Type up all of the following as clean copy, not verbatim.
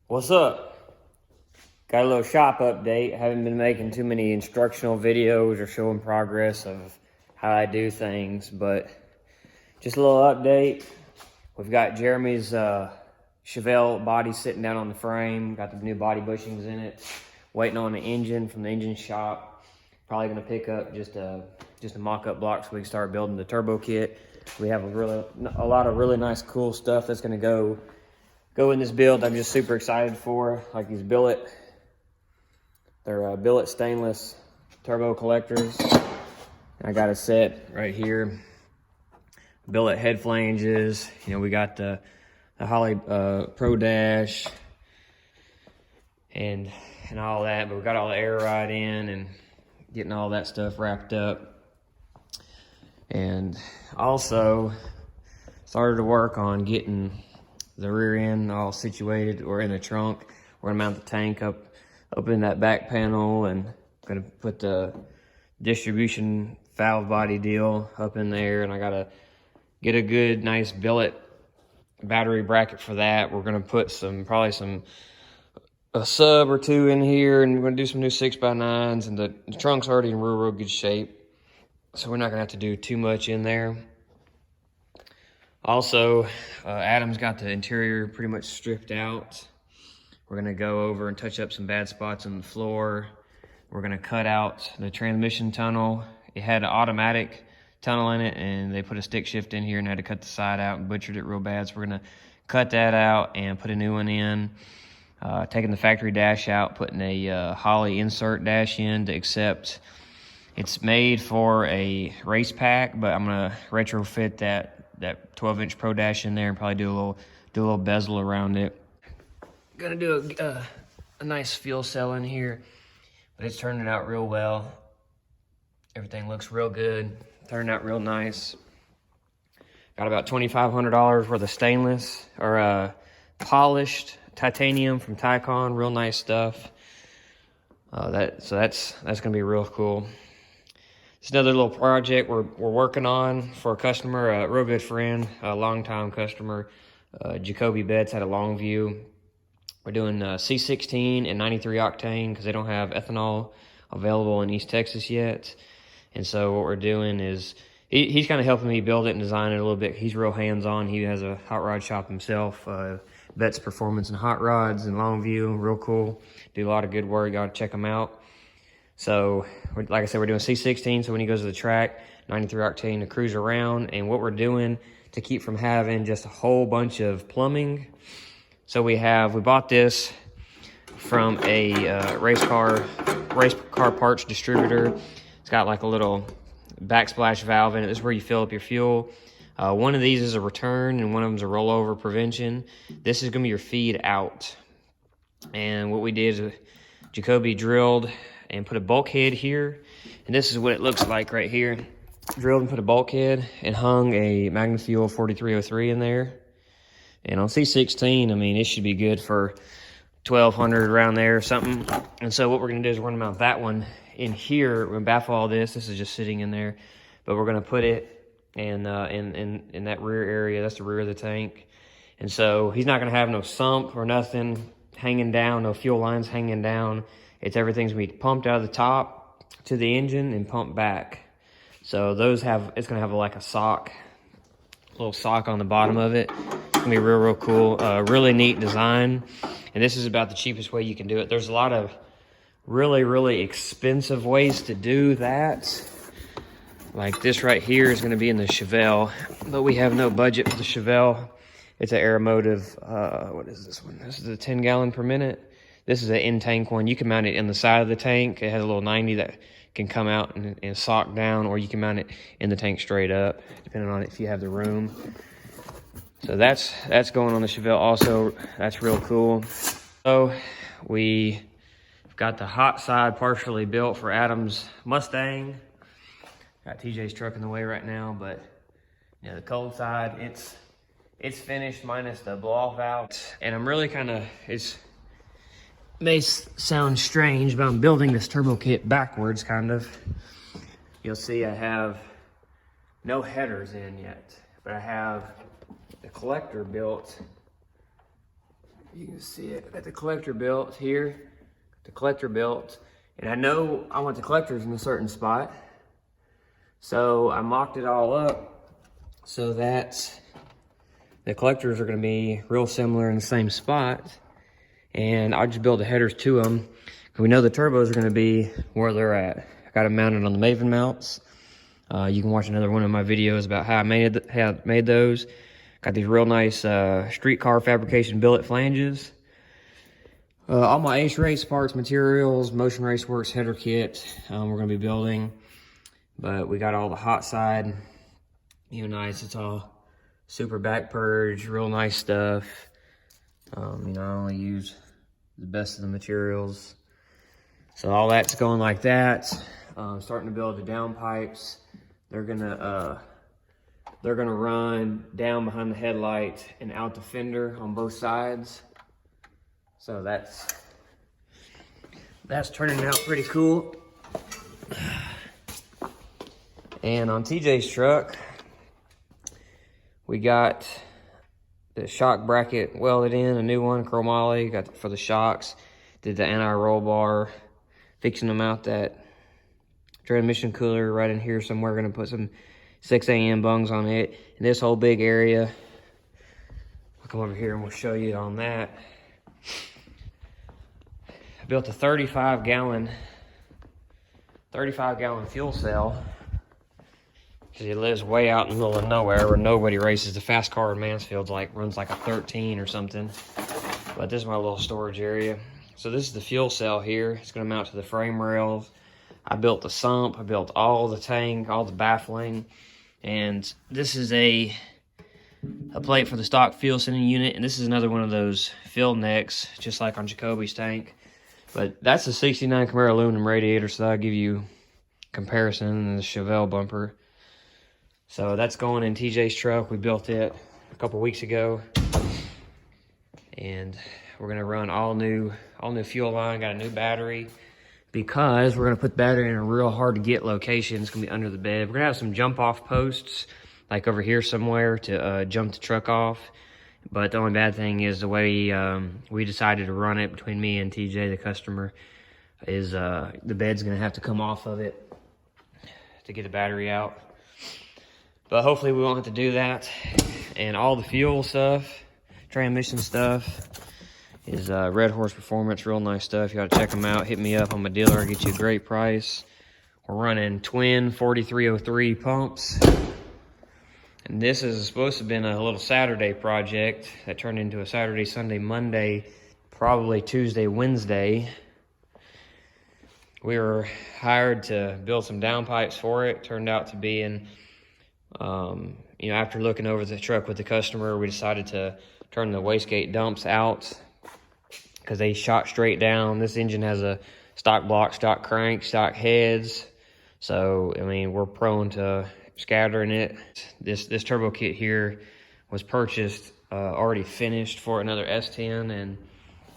What's up? Got a little shop update. Haven't been making too many instructional videos or showing progress of how I do things, but just a little update. We've got Jeremy's Chevelle body sitting down on the frame. Got the new body bushings in it. Waiting on the engine from the engine shop. Probably gonna pick up just a mock-up block so we can start building the turbo kit. We have a lot of really nice, cool stuff that's gonna go in this build. I'm just super excited for, like these billet. They're billet stainless turbo collectors. I got a set right here. Billet head flanges. You know, we got the Holley Pro Dash and all that, but we got all the air ride in and getting all that stuff wrapped up. And also started to work on getting the rear end all situated or in the trunk. We're gonna mount the tank up in that back panel and gonna put the distribution valve body deal up in there. And I gotta get a good, nice billet battery bracket for that. We're gonna put probably a sub or two in here, and we're gonna do some new 6x9s, and the trunk's already in real good shape. So we're not gonna have to do too much in there. Also, Adam's got the interior pretty much stripped out. We're gonna go over and touch up some bad spots on the floor. We're gonna cut out the transmission tunnel. It had an automatic tunnel in it, and they put a stick shift in here and had to cut the side out and butchered it real bad. So we're gonna cut that out and put a new one in. Taking the factory dash out, putting a Holley insert dash in to accept. It's made for a race pack, but I'm gonna retrofit that 12-inch Pro Dash in there and probably do a little bezel around it. Gonna do a nice fuel cell in here, but it's turning out real well. Everything looks real good, turning out real nice. Got about $2,500 worth of stainless or polished titanium from Tycon, real nice stuff. So that's gonna be real cool. It's another little project we're working on for a customer, a real good friend, a longtime customer. Jacoby Betts out of Longview. We're doing C16 and 93 octane because they don't have ethanol available in East Texas yet. And so what we're doing is he's kind of helping me build it and design it a little bit. He's real hands-on. He has a hot rod shop himself. Betts Performance and Hot Rods in Longview, real cool. Do a lot of good work. You gotta check them out. So, like I said, we're doing C16, so when he goes to the track, 93 octane to cruise around. And what we're doing to keep from having just a whole bunch of plumbing. So we bought this from a race car parts distributor. It's got like a little backsplash valve in it. This is where you fill up your fuel. One of these is a return and one of them is a rollover prevention. This is gonna be your feed out. And what we did is Jacoby drilled and put a bulkhead here, and this is what it looks like right here. Drilled and put a bulkhead and hung a Magnafuel 4303 in there. And on C16, I mean, it should be good for 1,200 around there or something. And so what we're gonna do is we're gonna mount that one in here. We're gonna baffle all this. This is just sitting in there, but we're gonna put it in that rear area. That's the rear of the tank. And so he's not gonna have no sump or nothing hanging down, no fuel lines hanging down. Everything's gonna be pumped out of the top to the engine and pumped back. So it's gonna have like a little sock on the bottom of it. It's gonna be real cool. Really neat design. And this is about the cheapest way you can do it. There's a lot of really expensive ways to do that. Like this right here is gonna be in the Chevelle, but we have no budget for the Chevelle. It's an Aeromotive, what is this one? This is a 10 gallon per minute. This is an in-tank one. You can mount it in the side of the tank. It has a little 90 that can come out and sock down, or you can mount it in the tank straight up, depending on if you have the room. So that's going on the Chevelle also. That's real cool. So we got the hot side partially built for Adam's Mustang. Got TJ's truck in the way right now, but yeah, the cold side, it's finished minus the blow-off valve. And I'm really it may sound strange, but I'm building this turbo kit backwards, kind of. You'll see I have no headers in yet, but I have the collector built You can see it at the collector belt here, the collector belt. And I know I want the collectors in a certain spot. So I mocked it all up so that the collectors are gonna be real similar in the same spot. And I'll just build the headers to them. We know the turbos are gonna be where they're at. I got them mounted on the Maven mounts. You can watch another one of my videos about how I made those. Got these real nice streetcar fabrication billet flanges. All my Ace Race parts, materials, Motion Race Works header kit we're gonna be building. But we got all the hot side, nice. It's all super back purge, real nice stuff. I only use the best of the materials. So all that's going like that. Starting to build the downpipes. They're gonna run down behind the headlight and out the fender on both sides. So that's turning out pretty cool. And on TJ's truck, we got the shock bracket welded in, a new one, chromoly, got for the shocks. Did the anti-roll bar, fixing them out that transmission cooler right in here somewhere. Gonna put some 6 AM bungs on it. And this whole big area, I'll come over here and we'll show you on that. I built a 35 gallon fuel cell. Cause it lives way out in the middle of nowhere where nobody races. The fast car in Mansfield's runs like a 13 or something. But this is my little storage area. So this is the fuel cell here. It's gonna mount to the frame rails. I built the sump, I built all the tank, all the baffling. And this is a plate for the stock fuel sending unit. And this is another one of those fill necks, just like on Jacoby's tank. But that's a 69 Camaro aluminum radiator, so that'll give you comparison. And the Chevelle bumper. So that's going in TJ's truck. We built it a couple weeks ago. And we're gonna run all new fuel line, got a new battery. Because we're gonna put the battery in a real hard to get location. It's gonna be under the bed. We're gonna have some jump off posts, like over here somewhere to jump the truck off. But the only bad thing is the way we decided to run it between me and TJ, the customer, is the bed's gonna have to come off of it to get the battery out. But hopefully we won't have to do that. And all the fuel stuff, transmission stuff, is Red Horse Performance, real nice stuff. You gotta check them out. Hit me up. I'm a dealer. I'll get you a great price. We're running twin 4303 pumps. And this is supposed to have been a little Saturday project that turned into a Saturday, Sunday, Monday, probably Tuesday, Wednesday. We were hired to build some downpipes for it. Turned out to be after looking over the truck with the customer, we decided to turn the wastegate dumps out because they shot straight down. This engine has a stock block, stock crank, stock heads. So, we're prone to scattering it. This turbo kit here was purchased, already finished for another S10,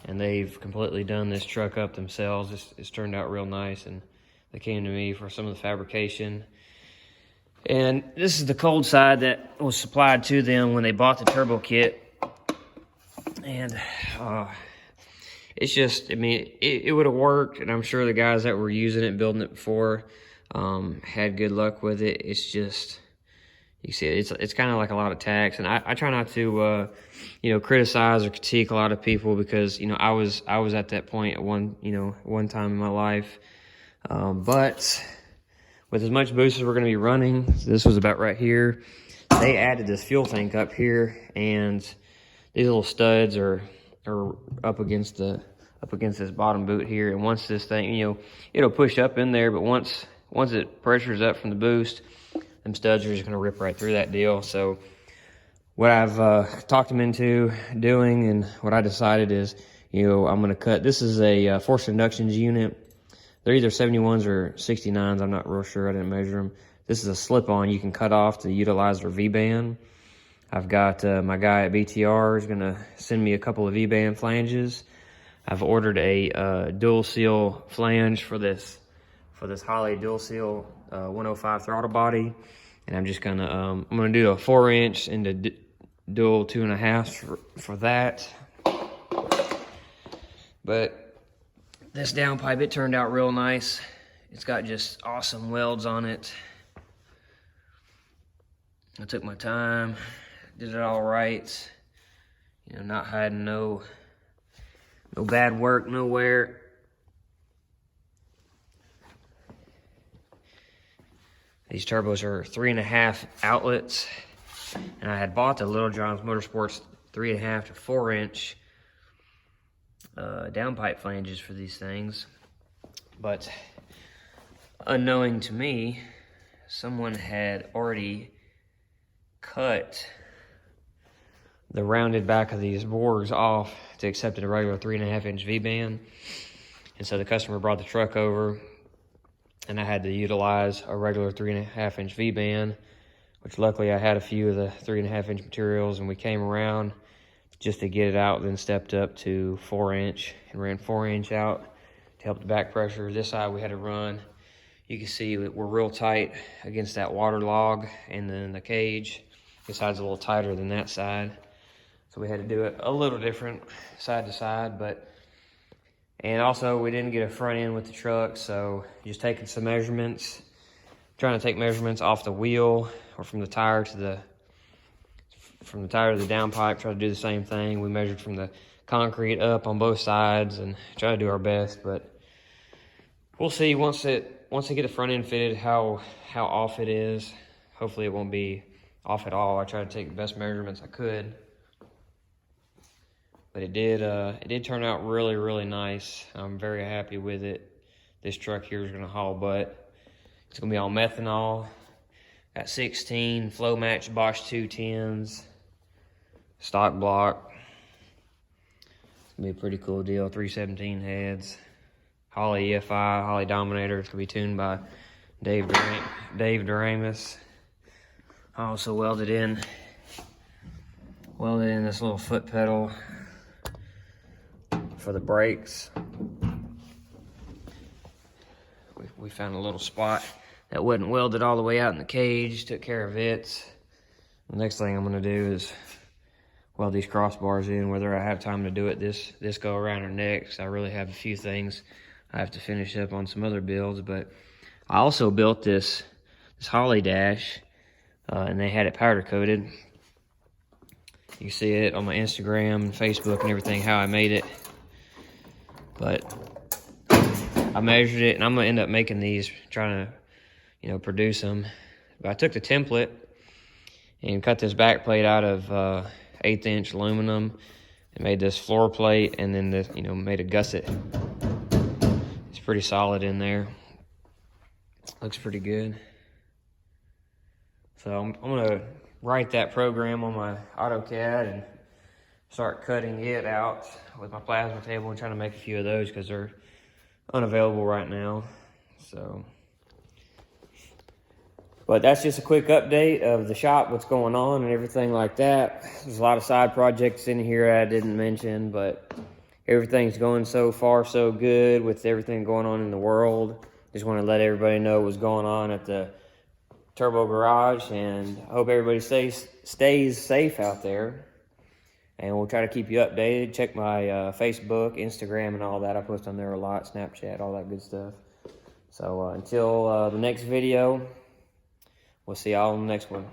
and they've completely done this truck up themselves. It's turned out real nice, and they came to me for some of the fabrication. And this is the cold side that was supplied to them when they bought the turbo kit. And it's just, it would have worked, and I'm sure the guys that were using it, building it before, had good luck with it. It's just, you see, it's kind of like a lot of tax. And I try not to, criticize or critique a lot of people because, I was at that point at one time in my life. But with as much boost as we're going to be running, this was about right here. They added this fuel tank up here, and these little studs are up against this bottom boot here. And once this thing, it'll push up in there, but once it pressures up from the boost, them studs are just going to rip right through that deal. So what I've talked them into doing, and what I decided is, I'm going to cut. This is a forced inductions unit. They're either 71s or 69s. I'm not real sure. I didn't measure them. This is a slip-on you can cut off to utilize their V-band. I've got my guy at BTR is going to send me a couple of V-band flanges. I've ordered a dual seal flange for this Holley dual seal 105 throttle body, and I'm just gonna I'm gonna do a 4-inch into dual 2.5 for that. But this downpipe, it turned out real nice. It's got just awesome welds on it. I took my time, did it all right. You know, not hiding no bad work nowhere. These turbos are 3.5 outlets, and I had bought the Little John's Motorsports 3.5 to 4-inch downpipe flanges for these things. But unknowing to me, someone had already cut the rounded back of these bores off to accept a regular 3.5-inch V-band. And so the customer brought the truck over, and I had to utilize a regular 3.5-inch V-band, which luckily I had a few of the 3.5-inch materials, and we came around just to get it out, then stepped up to 4-inch and ran 4-inch out to help the back pressure. This side we had to run. You can see we're real tight against that water log, and then the cage. This side's a little tighter than that side. So we had to do it a little different side to side, and also we didn't get a front end with the truck, so just taking some measurements, trying to take measurements off the wheel or from the tire to the downpipe, try to do the same thing. We measured from the concrete up on both sides and try to do our best, but we'll see once they get the front end fitted how off it is. Hopefully it won't be off at all. I tried to take the best measurements I could. But it did turn out really, really nice. I'm very happy with it. This truck here is gonna haul butt. It's gonna be all methanol. Got 16 flow match Bosch 210s, stock block. It's gonna be a pretty cool deal. 317 heads, Holley EFI, Holley Dominator. It's gonna be tuned by Dave Duramus. I also welded in this little foot pedal for the brakes. We found a little spot that wasn't welded all the way out in the cage, took care of it. The next thing I'm gonna do is weld these crossbars in, whether I have time to do it this go around or next. I really have a few things I have to finish up on some other builds, but I also built this Holley dash, and they had it powder coated. You can see it on my Instagram and Facebook and everything, how I made it. But I measured it, and I'm gonna end up making these, trying to, produce them. But I took the template and cut this back plate out of 1/8-inch aluminum and made this floor plate, and then this, made a gusset. It's pretty solid in there. Looks pretty good. So I'm gonna write that program on my AutoCAD and start cutting it out with my plasma table and trying to make a few of those because they're unavailable right now. So, but that's just a quick update of the shop, what's going on and everything like that. There's a lot of side projects in here I didn't mention, but everything's going so far so good with everything going on in the world. Just want to let everybody know what's going on at the Turbo Garage, and I hope everybody stays safe out there. And we'll try to keep you updated. Check my Facebook, Instagram, and all that. I post on there a lot, Snapchat, all that good stuff. So until the next video, we'll see y'all in the next one.